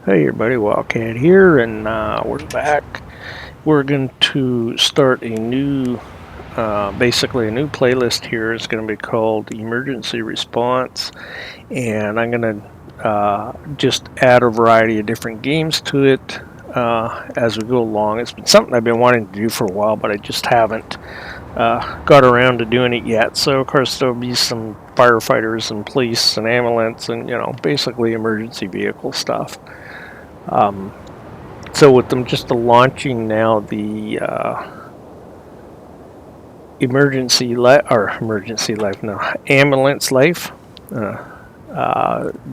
Hey everybody, Wildcat here, and we're back. We're going to start a new, basically a new playlist here. It's going to be called Emergency Response, and I'm going to just add a variety of different games to it as we go along. It's been something I've been wanting to do for a while, but I just haven't got around to doing it yet. So of course there'll be some firefighters and police and ambulance and basically emergency vehicle stuff. So with them just launching now the Ambulance Life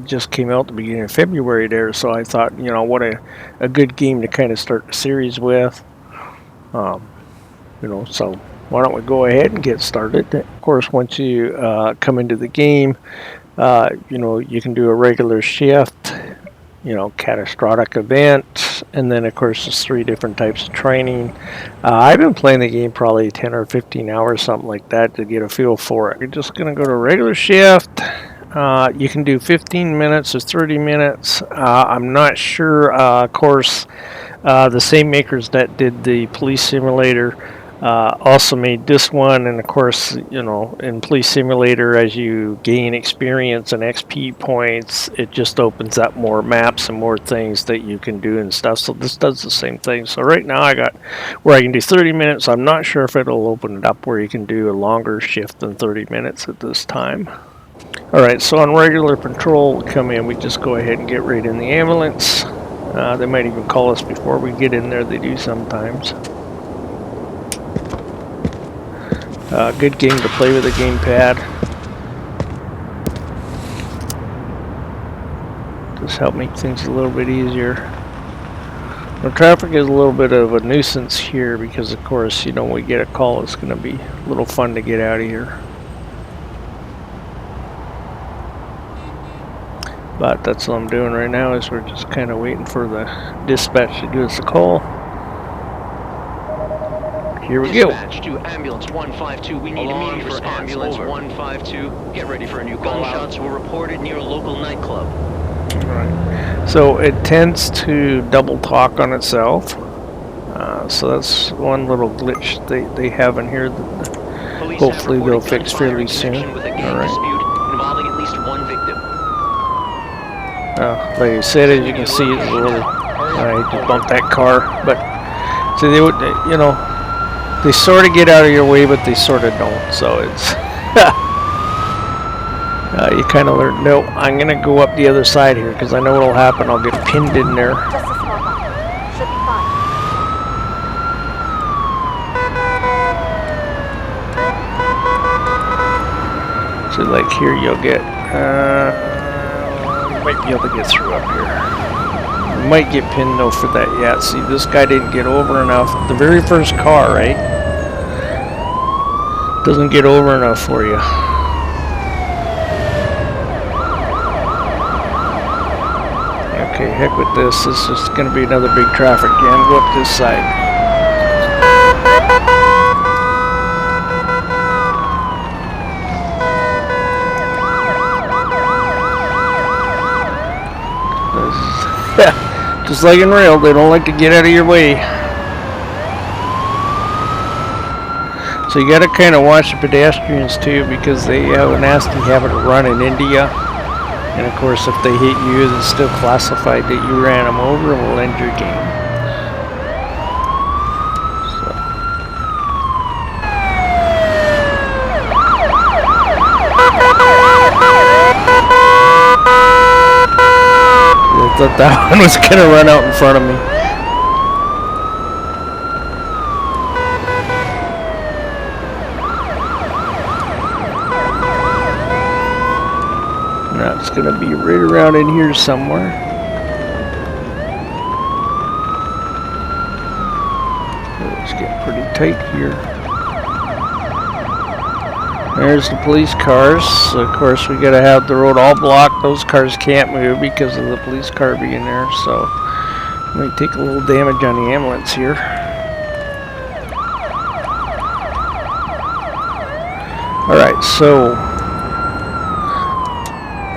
just came out at the beginning of February there. So I thought, what a good game to kind of start the series with. So why don't we go ahead and get started? Of course, once you come into the game, you can do a regular shift, catastrophic event, and then of course there's 3 different types of training. I've been playing the game probably 10 or 15 hours, something like that, to get a feel for it. I'm just going to go to regular shift. You can do 15 minutes or 30 minutes. I'm not sure. Of course, the same makers that did the police simulator also made this one, and of course, in Police Simulator, as you gain experience and XP points, it just opens up more maps and more things that you can do and stuff. So this does the same thing. So right now I got where I can do 30 minutes. I'm not sure if it'll open it up where you can do a longer shift than 30 minutes at this time. Alright, so on regular patrol, we come in, we just go ahead and get right in the ambulance. They might even call us before we get in there. They do sometimes. Good game to play with a gamepad. Just help make things a little bit easier. The traffic is a little bit of a nuisance here because, of course, when we get a call, it's going to be a little fun to get out of here. But that's what I'm doing right now, is we're just kind of waiting for the dispatch to give us a call. Here we go. Dispatch to Ambulance 152. We need immediate response. Ambulance 152. Get ready for a new call. Gunshots were reported near a local nightclub. Right. So it tends to double talk on itself. So that's one little glitch they have in here that hopefully they'll fix fairly soon. All right. Involving at least 1 victim. Like I said, as you can see, it's a little. I just bumped that car, but so they would, they sort of get out of your way, but they sort of don't. So it's you kind of learn. No, I'm gonna go up the other side here because I know what'll happen. I'll get pinned in there. Just a small bump. Should be fine. So like here, you'll get. Might be able to get through up here. Might get pinned though for that yet. See, this guy didn't get over enough. The very first car, right? Doesn't get over enough for you. Okay, heck with this. This is going to be another big traffic jam. Go up this side. Just like in rail, they don't like to get out of your way. So you got to kind of watch the pedestrians too, because they have a nasty habit of running into you. And of course, if they hit you, it's still classified that you ran them over and will end your game. I thought that one was going to run out in front of me. Now it's going to be right around in here somewhere. It's getting pretty tight here. There's the police cars. So of course, we gotta have the road all blocked. Those cars can't move because of the police car being there. So, might take a little damage on the ambulance here. All right, so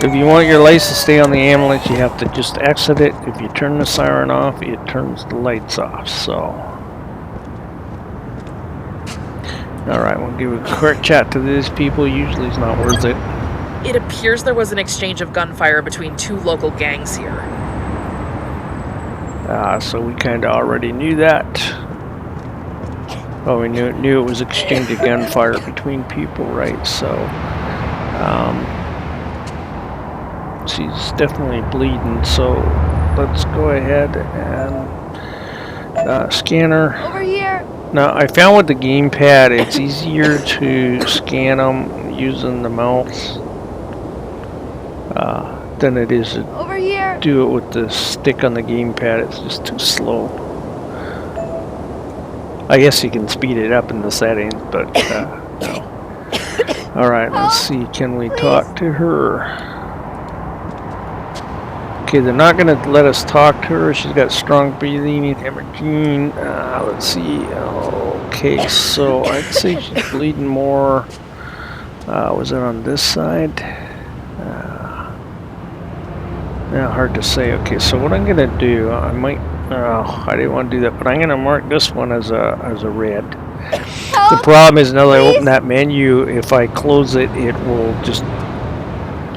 If you want your lights to stay on the ambulance, you have to just exit it. If you turn the siren off, it turns the lights off. So, all right, we'll give a quick chat to these people. Usually, it's not worth it. It appears there was an exchange of gunfire between two local gangs here. So we kind of already knew that. Oh, we knew it was exchange of gunfire between people, right? So, she's definitely bleeding. So let's go ahead and scan her. Over here. Now, I found with the gamepad, it's easier to scan them using the mouse than it is to Over here. do it with the stick on the gamepad. It's just too slow. I guess you can speed it up in the settings, but no. Alright, let's see. Can we talk to her? Okay, they're not going to let us talk to her. She's got strong breathing, hemorrhaging. Let's see. Okay, so I'd say she's bleeding more. Was it on this side? Yeah, hard to say. Okay, so what I'm gonna do, I might. I didn't want to do that, but I'm gonna mark this one as a red. The problem is now that I open that menu, if I close it, it will just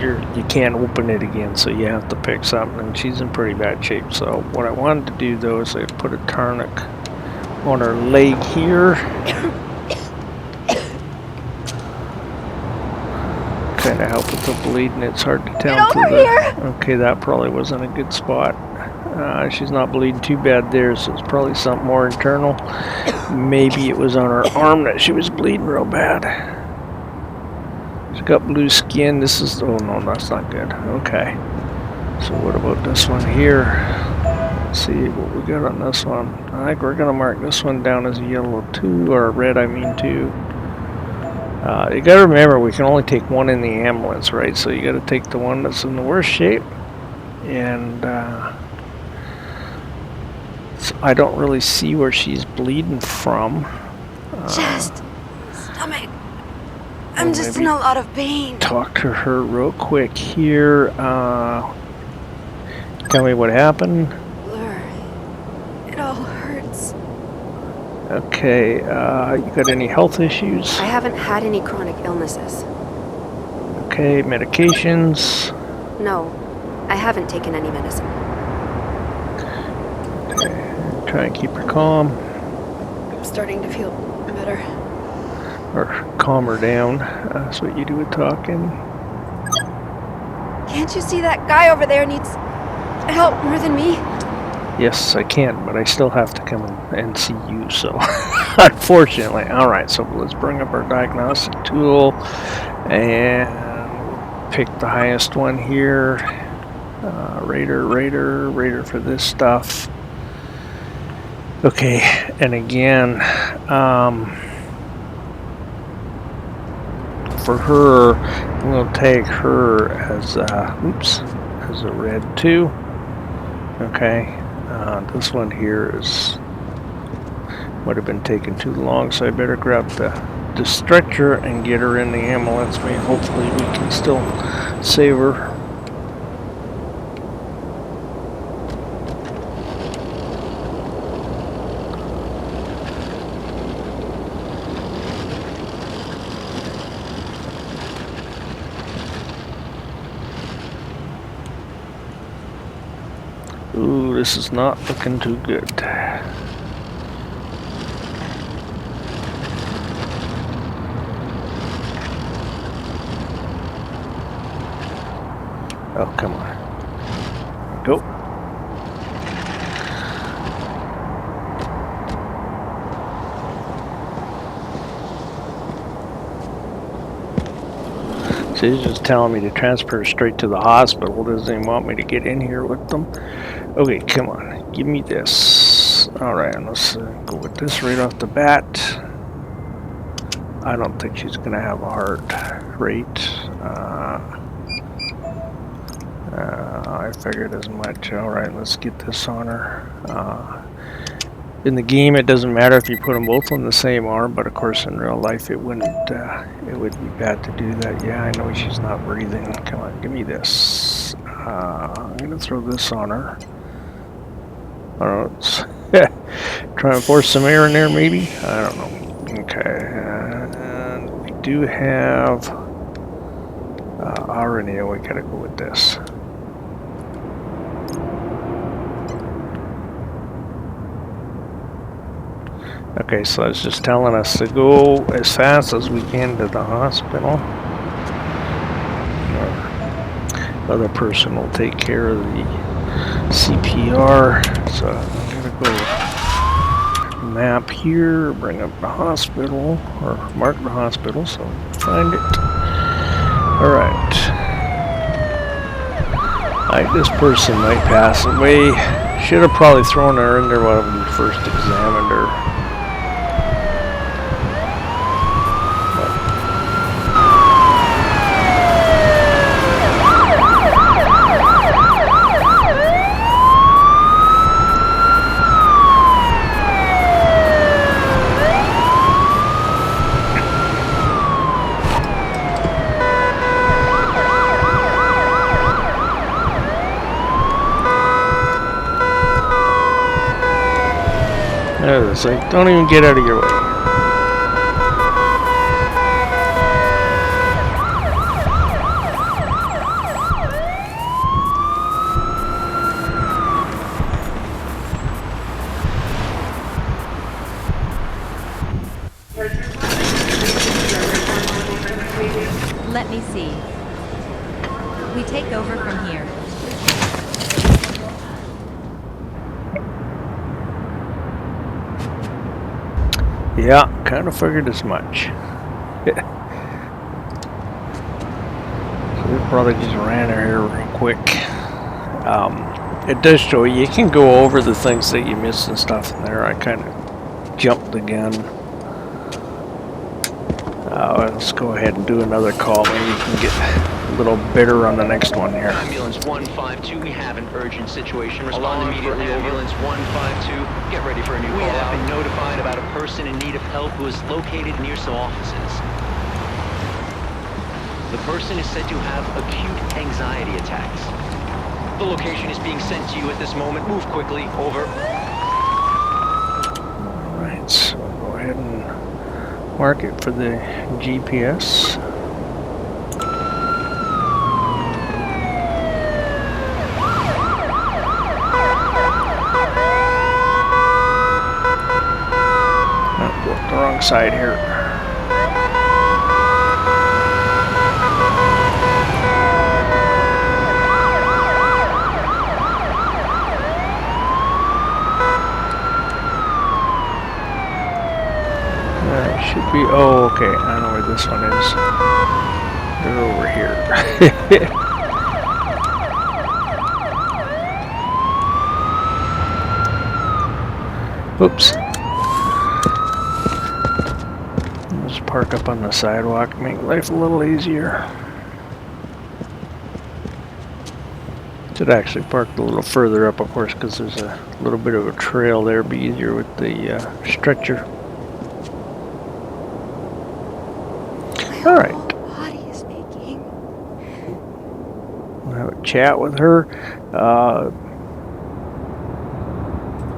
you can't open it again. So you have to pick something, and she's in pretty bad shape. So what I wanted to do though is I put a tourniquet on her leg here. Kind of help with the bleeding. It's hard to tell. Get over here. Okay, that probably wasn't a good spot. She's not bleeding too bad there, so it's probably something more internal. Maybe it was on her arm that she was bleeding real bad. She's got blue skin. This is, oh no, that's not good. Okay. So what about this one here? Let's see what we got on this one. I think we're gonna mark this one down as a yellow too, or red I mean too. You gotta remember, we can only take one in the ambulance, right? So you gotta take the one that's in the worst shape. And so I don't really see where she's bleeding from. Chest. Stomach. I'm just in a lot of pain. Talk to her real quick here. Tell me what happened. Blur. It all hurts. Okay, you got any health issues? I haven't had any chronic illnesses. Okay, medications? No, I haven't taken any medicine. Okay, try and keep her calm. I'm starting to feel better. Or calm her down. That's what you do with talking. Can't you see that guy over there needs help more than me? Yes, I can, but I still have to come and see you, so unfortunately. Alright, so let's bring up our diagnostic tool and pick the highest one here. Radar for this stuff. Okay, and again, for her, I'm going to tag her as, as a red too. Okay. This one here might have been taking too long, so I better grab the stretcher and get her in the ambulance. I mean, hopefully we can still save her. Ooh, this is not looking too good. Oh, come on. Go. She's just telling me to transfer straight to the hospital. Doesn't even want me to get in here with them. Okay, come on. Give me this. Alright, let's go with this right off the bat. I don't think she's going to have a heart rate. I figured as much. Alright, let's get this on her. In the game, it doesn't matter if you put them both on the same arm, but of course in real life it wouldn't. It would be bad to do that. Yeah, I know she's not breathing. Come on, give me this. I'm gonna throw this on her. I don't know. It's try and force some air in there, maybe. I don't know. Okay, and we do have RNA. We gotta go with this. Okay, so it's just telling us to go as fast as we can to the hospital. Our other person will take care of the CPR. So I'm gonna go map here, bring up the hospital, or mark the hospital, so find it. Alright. This person might pass away. Should have probably thrown her in there while we first examined her. It's like, don't even get out of your way. Let me see. We take over from here. Yeah, kind of figured as much. So we probably just ran her here real quick. It does show you can go over the things that you missed and stuff in there. I kind of jumped the gun. Let's go ahead and do another call. Maybe we can get a little better on the next one here. Ambulance 152, we have an urgent situation. Respond immediately. Ambulance 152, get ready for a new call. We have been notified about a person in need of help who is located near some offices. The person is said to have acute anxiety attacks. The location is being sent to you at this moment. Move quickly. Over. Alright, so go ahead and mark it for the GPS. The wrong side here. Should be, oh, okay, I know where this one is. They're over here. Oops. Just park up on the sidewalk, make life a little easier. Should actually park a little further up, of course, because there's a little bit of a trail there. Be easier with the stretcher. All right. Body is aching. We'll have a chat with her.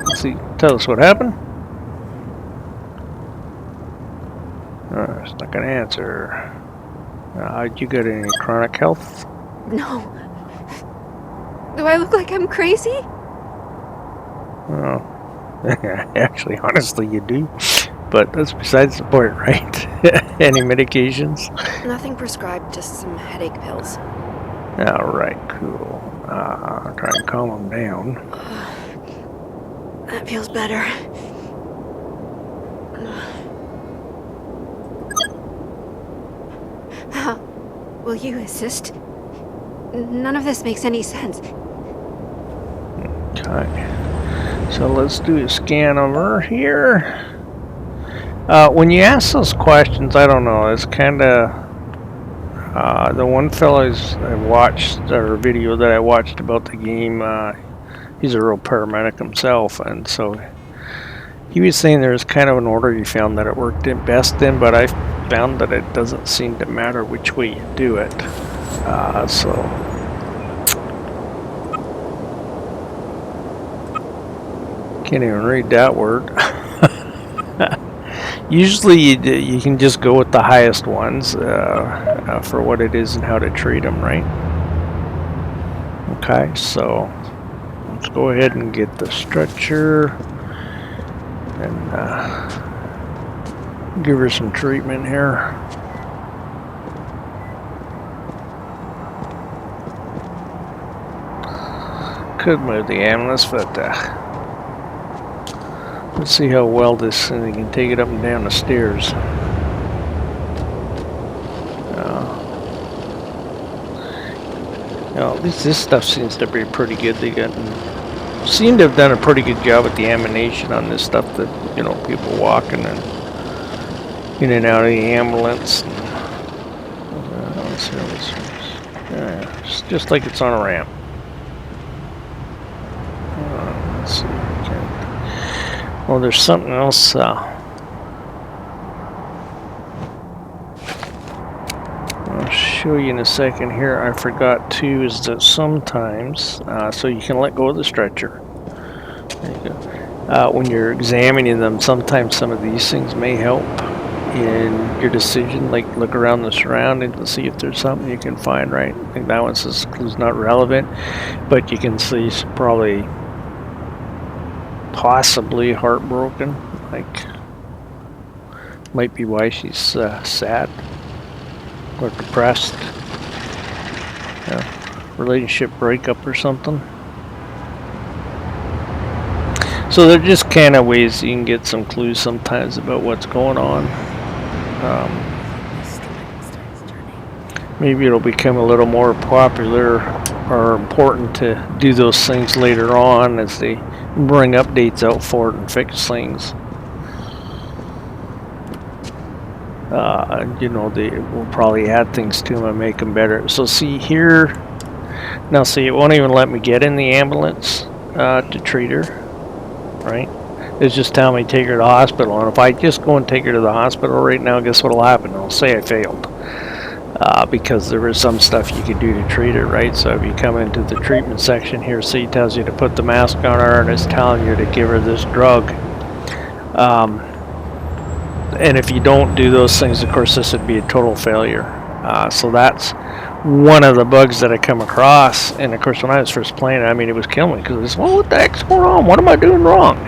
Let's see. Tell us what happened. It's not going to answer. You got any chronic health? No. Do I look like I'm crazy? Oh, actually, honestly, you do. But that's besides the point, right? Any medications? Nothing prescribed, just some headache pills. All right, cool. I'll try and calm them down. That feels better. Will you assist? None of this makes any sense. Okay. So let's do a scan of her here. When you ask those questions, I don't know, it's kind of... the one fellow's I watched, or video that I watched about the game, he's a real paramedic himself, and so He was saying there's kind of an order he found that it worked in best in, but I found that it doesn't seem to matter which way you do it. So can't even read that word. Usually you can just go with the highest ones for what it is and how to treat them, right? Okay, so let's go ahead and get the stretcher and give her some treatment here. Could move the ambulance, but let's see how well this thing can take it up and down the stairs. At least this stuff seems to be pretty good. They seem to have done a pretty good job with the animation on this stuff. That people walking and in and out of the ambulance. It's just like it's on a ramp. Let's see. Well, there's something else. I'll show you in a second here. I forgot too is that sometimes, so you can let go of the stretcher. There you go. When you're examining them, sometimes some of these things may help in your decision. Like look around the surroundings and see if there's something you can find. Right? I think that one says clue's not relevant, but you can see probably. Possibly heartbroken, like might be why she's sad or depressed. Relationship breakup or something. So they're just kind of ways you can get some clues sometimes about what's going on. Maybe it'll become a little more popular or important to do those things later on as they bring updates out for it and fix things. They will probably add things to them and make them better. So see here, now see it won't even let me get in the ambulance to treat her, right? It's just telling me take her to the hospital, and if I just go and take her to the hospital right now, guess what'll happen? It'll say I failed. Because there is some stuff you can do to treat it, right? So if you come into the treatment section here, see it tells you to put the mask on her and it's telling you to give her this drug. And if you don't do those things, of course, this would be a total failure. So that's one of the bugs that I come across. And of course, when I was first playing it, I mean, it was killing me because it was, well, what the heck's going on? What am I doing wrong?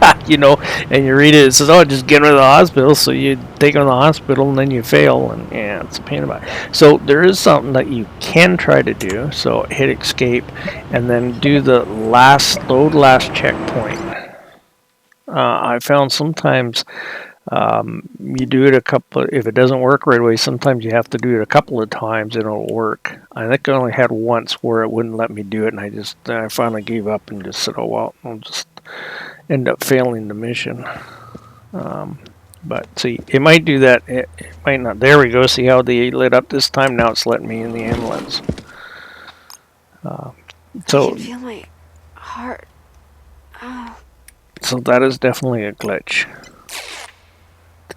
And you read it, it says, oh, just get her to the hospital. So you take her to the hospital and then you fail, and yeah, it's a pain about it. So there is something that you can try to do. So hit escape and then do the load last checkpoint. I found sometimes you do it if it doesn't work right away, sometimes you have to do it a couple of times and it'll work. I think I only had once where it wouldn't let me do it, and I finally gave up and just said, oh well, I'll just end up failing the mission. But see, it might do that, it might not. There we go, see how they lit up this time? Now it's letting me in the ambulance. I So can feel my heart. Oh. So that is definitely a glitch.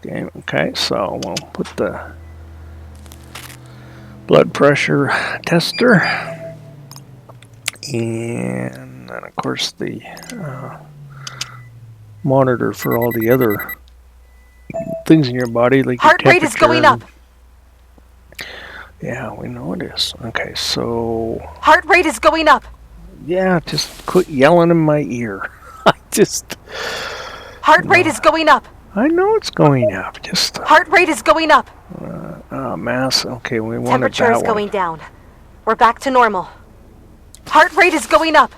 Okay, so we'll put the blood pressure tester, and then of course the monitor for all the other things in your body, like heart your rate is going up. Yeah, we know it is. Okay, so Heart rate is going up. yeah, just quit yelling in my ear. Heart rate is going up. I know it's going up. Just Heart rate is going up. mass. Okay, we wanted Temperature that is going one. down. We're back to normal. Heart rate is going up.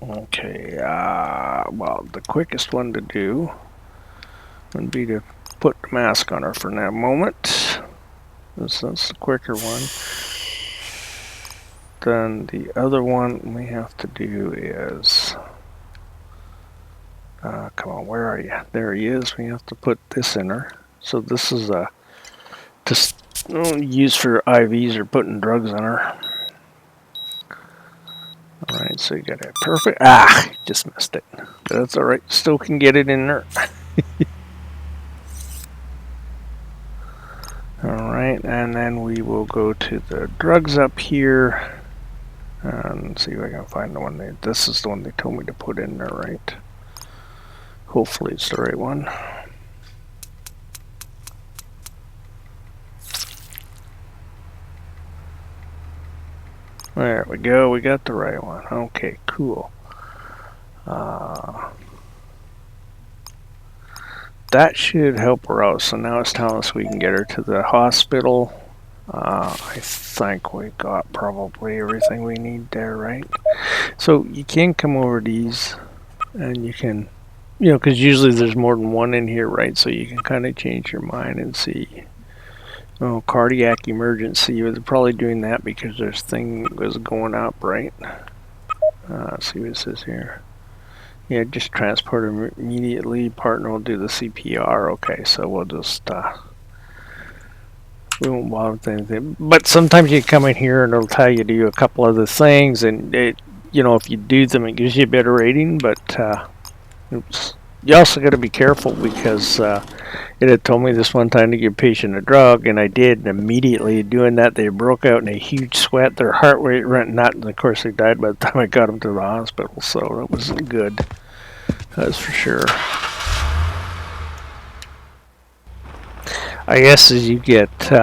Okay, well, the quickest one to do would be to put the mask on her for that moment. That's the quicker one. Then the other one we have to do is, come on, where are you? There he is. We have to put this in her. So this is used for IVs or putting drugs in her. Alright, so you got it perfect. Ah, just missed it. That's alright, still can get it in there. Alright, and then we will go to the drugs up here. And see if I can find the one this is the one they told me to put in there, right? Hopefully it's the right one. There we go, we got the right one. Okay, cool. That should help her out. So now it's telling us we can get her to the hospital. I think we got probably everything we need there, right? So you can come over these and you can, you know, because usually there's more than one in here, right? So you can kind of change your mind and see. Oh, cardiac emergency. They're probably doing that because their thing was going up, right? See what it says here. Yeah, just transport him immediately. Partner will do the CPR. Okay, so we'll just we won't bother with anything. But sometimes you come in here and it'll tell you to do a couple other things, and it, you know, if you do them, it gives you a better rating. But oops. You also got to be careful because it had told me this one time to give a patient a drug, and I did, and immediately doing that, they broke out in a huge sweat. Their heart rate went nuts, and of course they died by the time I got them to the hospital, so that wasn't good. That's for sure. I guess as you get, you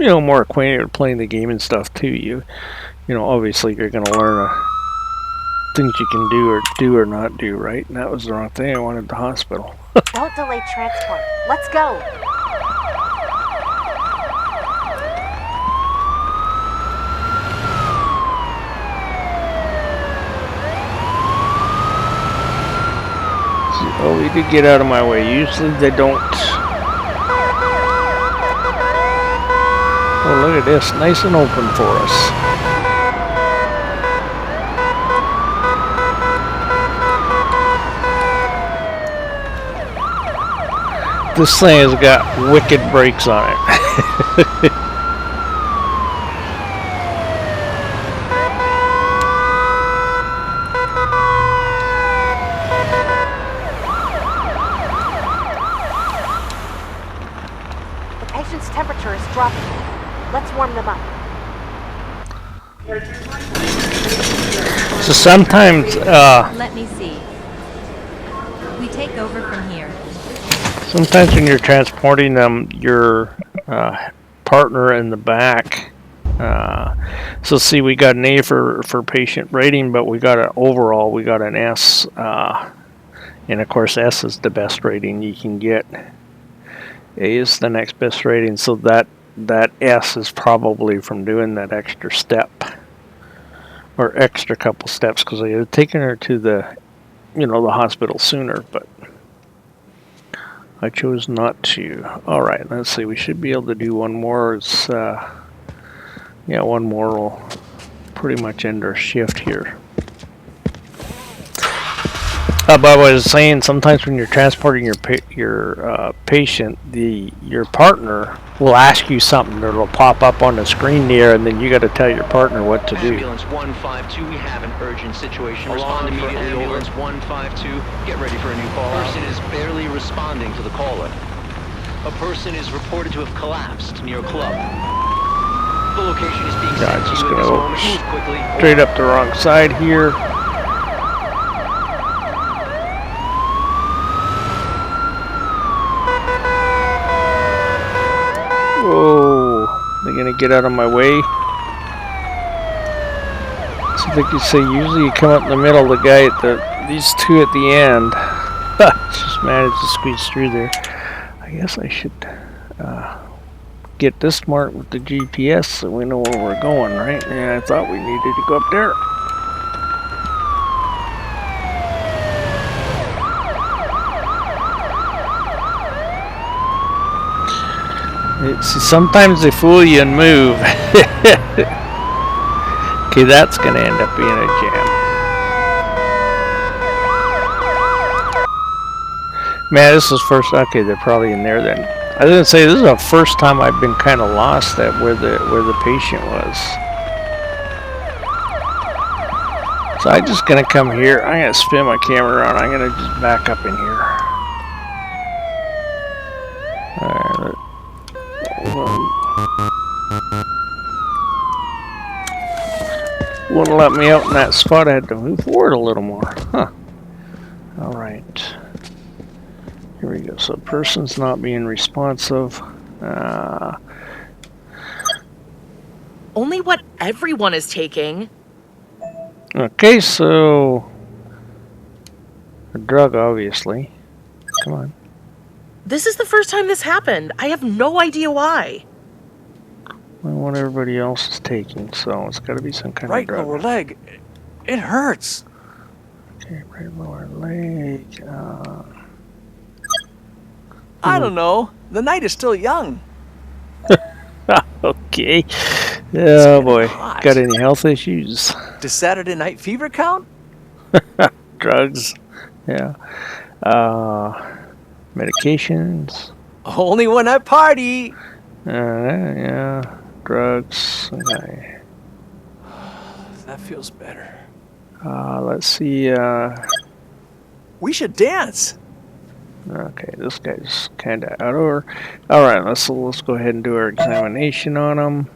know, more acquainted with playing the game and stuff too, you know, obviously you're going to learn things you can do or not do, right? And that was the wrong thing. I wanted the hospital. Don't delay transport. Let's go. Oh, we did get out of my way. Usually they don't. Oh, look at this. Nice and open for us. This thing has got wicked brakes on it. The patient's temperature is dropping. Let's warm them up. So sometimes, Let me see. We take over from here. sometimes when you're transporting them, your partner in the back. So see, we got an A for patient rating, but we got an overall, we got an S. And of course, S is the best rating you can get. A is the next best rating, so that S is probably from doing that extra step. Or extra couple steps, because I had taken her to the, you know, the hospital sooner, but I chose not to. Alright, let's see, we should be able to do one more. It's, yeah, one more will pretty much end our shift here. But I was saying, sometimes when you're transporting your patient, your partner will ask you something that'll pop up on the screen there, and then you got to tell your partner what to do. Ambulance 152, we have an urgent situation. Respond immediately. Ambulance 152, get ready for a new call. A person is barely responding to the caller. A person is reported to have collapsed near a club. The location is being sent to Just you at this gonna moment. Move quickly. straight up the wrong side here. Whoa, they're gonna get out of my way. So like you say, usually you come up in the middle, the guy at these two at the end. Just managed to squeeze through there. I guess I should get this smart with the GPS so we know where we're going, right? Yeah, I thought we needed to go up there. See, sometimes they fool you and move. Okay, that's gonna end up being a jam. Man, this is first. Okay, they're probably in there then. I was gonna say this is the first time I've been kind of lost at where the patient was. So I'm just gonna come here. I'm gonna spin my camera around. I'm gonna just back up in here. Alright. Wouldn't let me out in that spot. I had to move forward a little more. Huh. Alright. Here we go. So person's not being responsive. Only what everyone is taking. Okay, so a drug, obviously. Come on. This is the first time this happened. I have no idea why. Well, what everybody else is taking, so it's got to be some kind Right of drug. lower leg. It hurts. Okay, right lower leg. I don't know. The night is still young. Okay. Oh boy. hot. Got any health issues? Does Saturday night fever count? Drugs. Yeah. Medications. Only when I party. Yeah. Drugs. Okay. That feels better. Let's see. We should dance. Okay, this guy's kind of out of order. All right, let's go ahead and do our examination on him.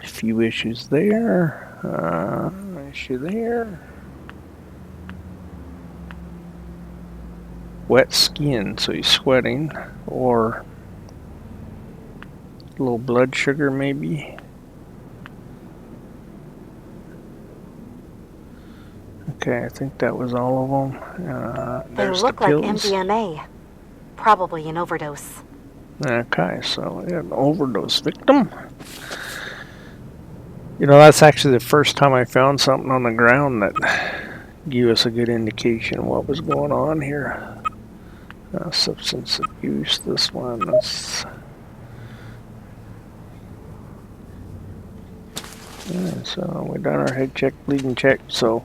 A few issues there. Issue there. Wet skin, so he's sweating, or low blood sugar maybe. Okay, I think that was all of them. They There's look the like pills. MDMA. Probably an overdose. Okay, so we have an overdose victim. You know, that's actually the first time I found something on the ground that gave us a good indication of what was going on here. Substance abuse, this one. Yeah, so we done our head check, bleeding check, so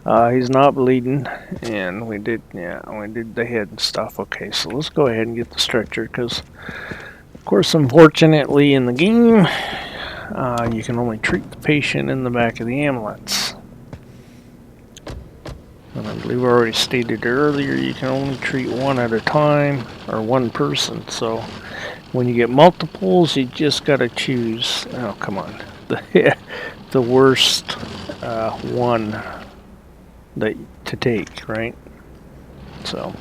he's not bleeding, and we did the head and stuff. Okay, so let's go ahead and get the stretcher, because of course, unfortunately, in the game, you can only treat the patient in the back of the ambulance. And I believe I already stated earlier, you can only treat one at a time, or one person. So when you get multiples, you just got to choose. Oh, come on, the worst one to take, right? So.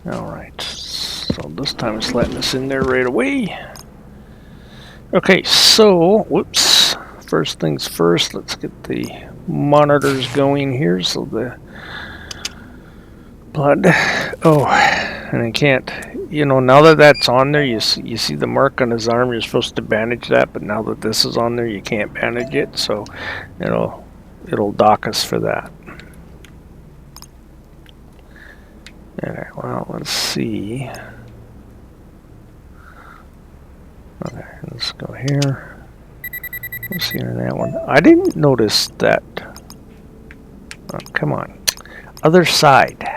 Alright, so this time it's letting us in there right away. Okay, so, whoops, first things first, let's get the monitors going here, so the blood, oh, and I can't, you know, now that that's on there, you see the mark on his arm, you're supposed to bandage that, but now that this is on there, you can't bandage it, so it'll dock us for that. Okay, well, let's see. Okay, let's go here. Let's see on that one. I didn't notice that. Oh, come on. Other side.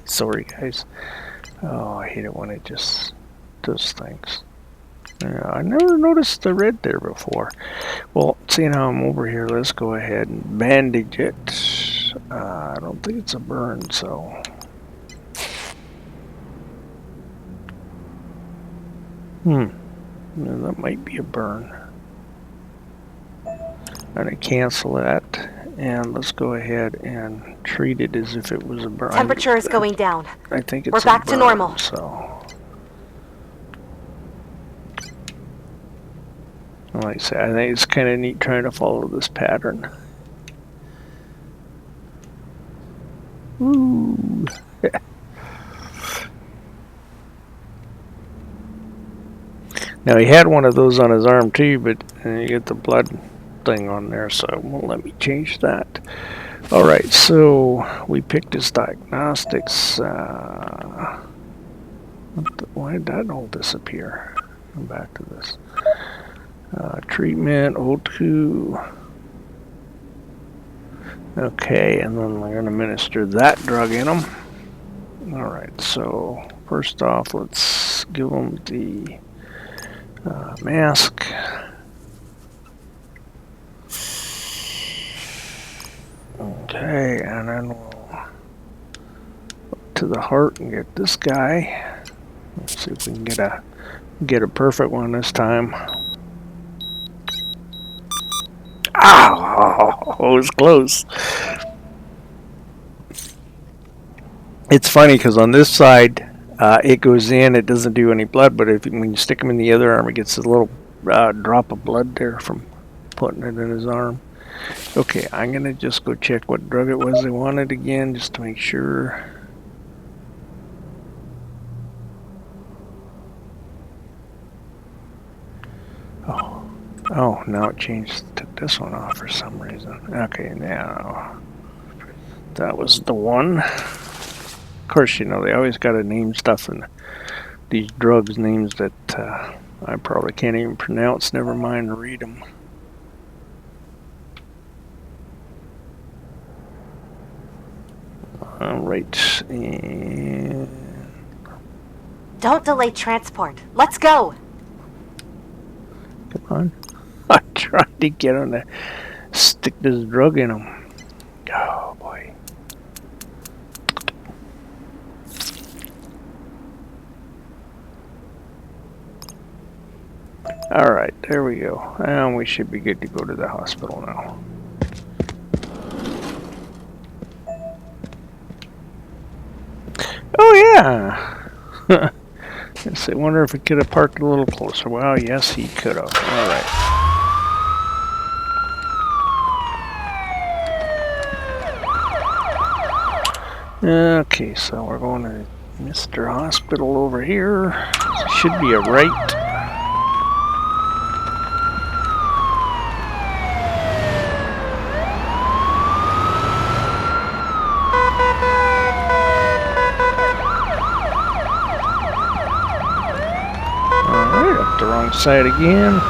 Sorry, guys. Oh, I hate it when it just does things. Yeah, I never noticed the red there before. Well, seeing how I'm over here, let's go ahead and bandage it. I don't think it's a burn, so... Yeah, that might be a burn. I'm going to cancel that, and let's go ahead and treat it as if it was a burn. Temperature is going down. I think it's We're back to normal. So, like I said, I think it's kind of neat trying to follow this pattern. Ooh. Now he had one of those on his arm too, but you get the blood thing on there, so it won't let me change that. Alright, so we picked his diagnostics. Why did that all disappear? Come back to this. Treatment, O2. Okay, and then we're going to administer that drug in them. Alright, so first off, let's give them the mask. Okay, and then we'll look to the heart and get this guy. Let's see if we can get a perfect one this time. Ow! Oh, it was close. It's funny because on this side, it goes in, it doesn't do any blood, but when you stick him in the other arm, it gets a little drop of blood there from putting it in his arm. Okay, I'm going to just go check what drug it was they wanted again, just to make sure. Oh, now it changed, took this one off for some reason. Okay, now that was the one. Of course, you know, they always got to name stuff in these drugs, names that I probably can't even pronounce, never mind read them. Alright, and... Don't delay transport. Let's go. Come on. I tried to get him to stick this drug in him. Oh, boy. Alright, there we go. And we should be good to go to the hospital now. Oh, yeah! I wonder if he could have parked a little closer. Well, yes, he could have. Alright. Okay, so we're going to Mr. Hospital over here. Should be a right. Alright, up the wrong side again.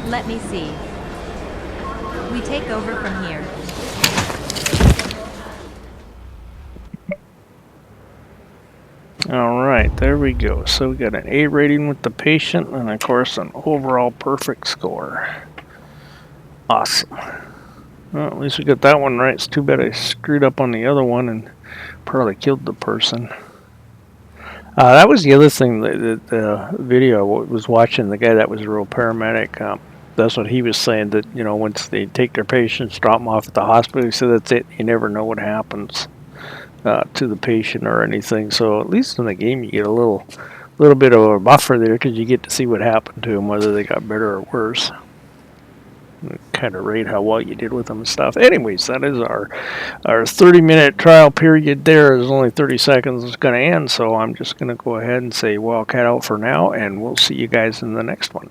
Let me see. We take over from here. Alright, there we go. So we got an A rating with the patient and of course an overall perfect score. Awesome. Well, at least we got that one right. It's too bad I screwed up on the other one and probably killed the person. That was the other thing, the video I was watching, the guy that was a real paramedic, that's what he was saying, that, you know, once they take their patients, drop them off at the hospital, he said that's it, you never know what happens to the patient or anything. So at least in the game you get a little bit of a buffer there because you get to see what happened to them, whether they got better or worse. Kind of rate how well you did with them and stuff. Anyways, that is our 30-minute trial period there. Is only 30 seconds it's going to end, so I'm just going to go ahead and say Wildcat out for now, and we'll see you guys in the next one.